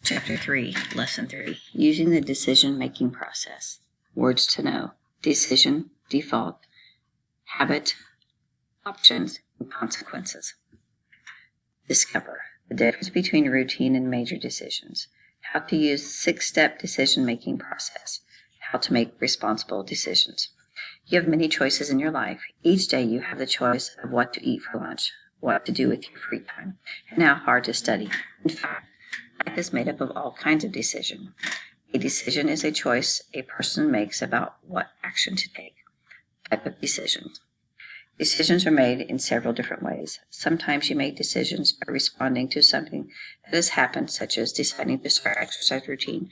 Chapter 3, Lesson 3, Using the Decision-Making Process. Words to know: decision, default, habit, options, and consequences. Discover the difference between routine and major decisions. How to use 6-step decision-making process. How to make responsible decisions. You have many choices in your life. Each day you have the choice of what to eat for lunch, what to do with your free time, and how hard to study. In fact, life is made up of all kinds of decisions. A decision is a choice a person makes about what action to take. Type of decisions. Decisions are made in several different ways. Sometimes you make decisions by responding to something that has happened, such as deciding to start exercise routine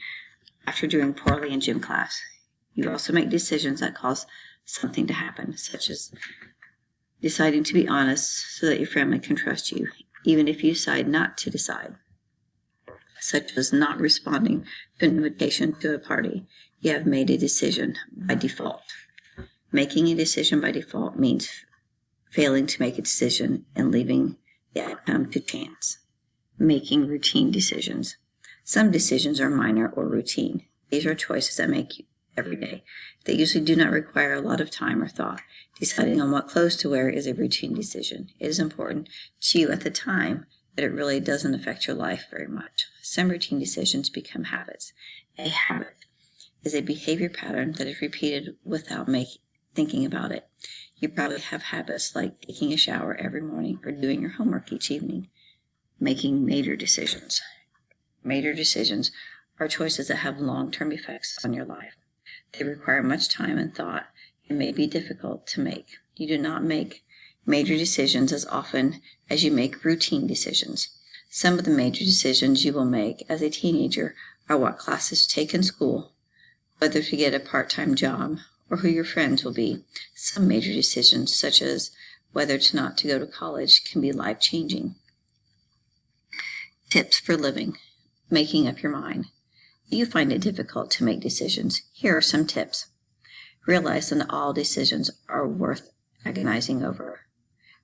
after doing poorly in gym class. You also make decisions that cause something to happen, such as deciding to be honest so that your family can trust you, even if you decide not to decide, such as not responding to an invitation to a party. You have made a decision by default. Making a decision by default means failing to make a decision and leaving the outcome to chance. Making routine decisions. Some decisions are minor or routine. These are choices that make every day. They usually do not require a lot of time or thought. Deciding on what clothes to wear is a routine decision. It is important to you at the time, but it really doesn't affect your life very much. Some routine decisions become habits. A habit is a behavior pattern that is repeated without thinking about it. You probably have habits like taking a shower every morning or doing your homework each evening. Making major decisions. Major decisions are choices that have long-term effects on your life. They require much time and thought and may be difficult to make. You do not make major decisions as often as you make routine decisions. Some of the major decisions you will make as a teenager are what classes to take in school, whether to get a part-time job, or who your friends will be. Some major decisions, such as whether to go to college, can be life-changing. Tips for living. Making up your mind. Do you find it difficult to make decisions? Here are some tips. Realize that not all decisions are worth agonizing over.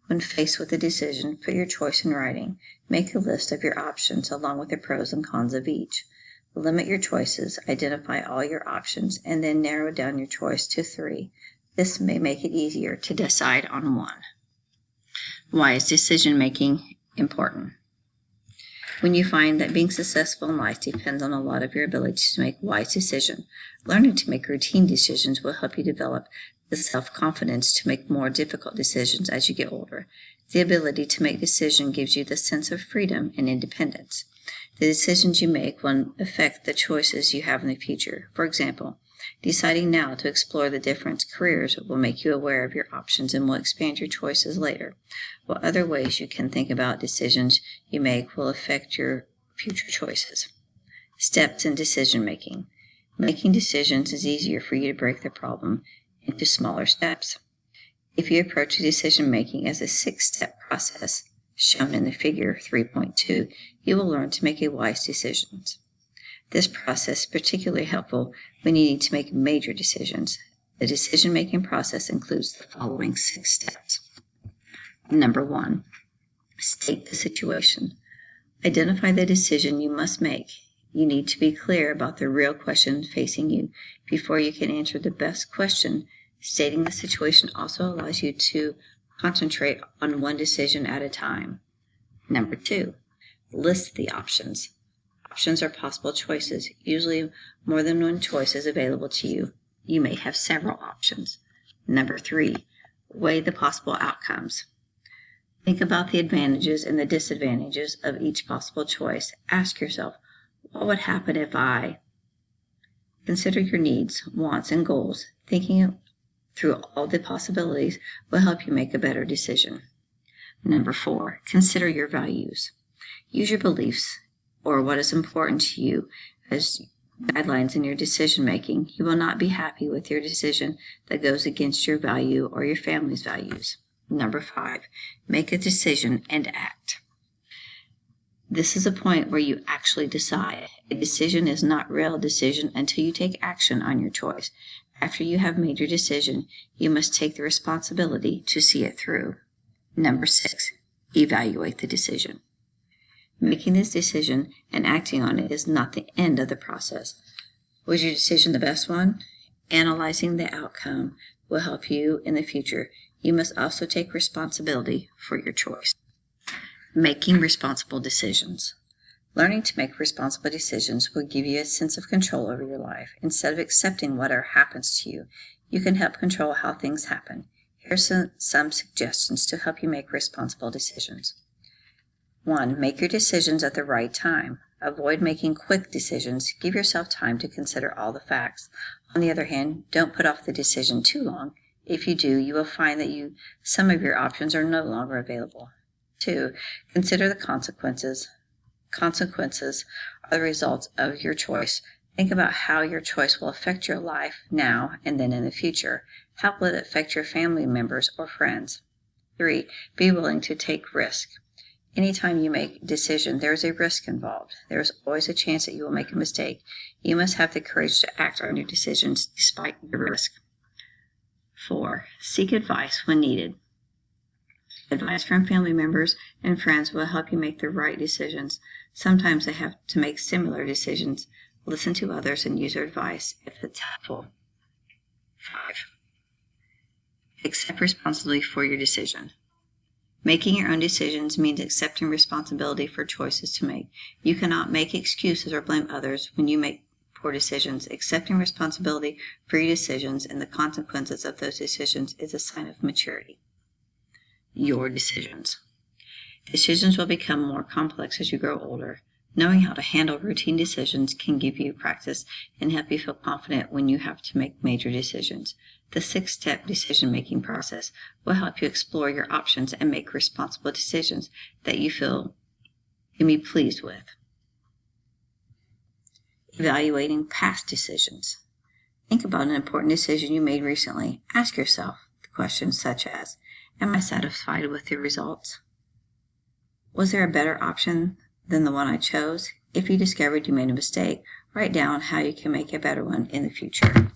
When faced with a decision, put your choice in writing. Make a list of your options along with the pros and cons of each. Limit your choices, identify all your options, and then narrow down your choice to 3. This may make it easier to decide on one. Why is decision-making important? When you find that being successful in life depends on a lot of your ability to make wise decisions, learning to make routine decisions will help you develop the self-confidence to make more difficult decisions as you get older. The ability to make decisions gives you the sense of freedom and independence. The decisions you make will affect the choices you have in the future. For example, deciding now to explore the different careers will make you aware of your options and will expand your choices later, while other ways you can think about decisions you make will affect your future choices. Steps in decision-making. Making decisions is easier for you to break the problem into smaller steps. If you approach decision-making as a 6-step process, shown in the figure 3.2, you will learn to make wise decisions. This process is particularly helpful when you need to make major decisions. The decision-making process includes the following 6 steps. Number 1, state the situation. Identify the decision you must make. You need to be clear about the real question facing you before you can answer the best question. Stating the situation also allows you to concentrate on one decision at a time. Number 2, list the options. Options are possible choices. Usually more than one choice is available to you. You may have several options. Number 3, weigh the possible outcomes. Think about the advantages and the disadvantages of each possible choice. Ask yourself, what would happen if I? Consider your needs, wants, and goals. Thinking through all the possibilities will help you make a better decision. Number 4, consider your values. Use your beliefs or what is important to you as guidelines in your decision-making. You will not be happy with your decision that goes against your value or your family's values. Number 5, make a decision and act. This is a point where you actually decide. A decision is not real decision until you take action on your choice. After you have made your decision, you must take the responsibility to see it through. Number 6, evaluate the decision. Making this decision and acting on it is not the end of the process. Was your decision the best one? Analyzing the outcome will help you in the future. You must also take responsibility for your choice. Making responsible decisions. Learning to make responsible decisions will give you a sense of control over your life. Instead of accepting whatever happens to you, you can help control how things happen. Here's some suggestions to help you make responsible decisions. 1. Make your decisions at the right time. Avoid making quick decisions. Give yourself time to consider all the facts. On the other hand, don't put off the decision too long. If you do, you will find that some of your options are no longer available. 2. Consider the consequences. Consequences are the results of your choice. Think about how your choice will affect your life now and then in the future. How will it affect your family members or friends? 3. Be willing to take risk. Anytime you make a decision, there is a risk involved. There is always a chance that you will make a mistake. You must have the courage to act on your decisions despite the risk. 4. Seek advice when needed. Advice from family members and friends will help you make the right decisions. Sometimes they have to make similar decisions. Listen to others and use their advice if it's helpful. 5. Accept responsibility for your decision. Making your own decisions means accepting responsibility for choices to make. You cannot make excuses or blame others when you make poor decisions. Accepting responsibility for your decisions and the consequences of those decisions is a sign of maturity. Your decisions. Decisions will become more complex as you grow older. Knowing how to handle routine decisions can give you practice and help you feel confident when you have to make major decisions. The 6-step decision-making process will help you explore your options and make responsible decisions that you feel you can be pleased with. Evaluating past decisions. Think about an important decision you made recently. Ask yourself questions such as, am I satisfied with the results? Was there a better option than the one I chose? If you discovered you made a mistake, write down how you can make a better one in the future.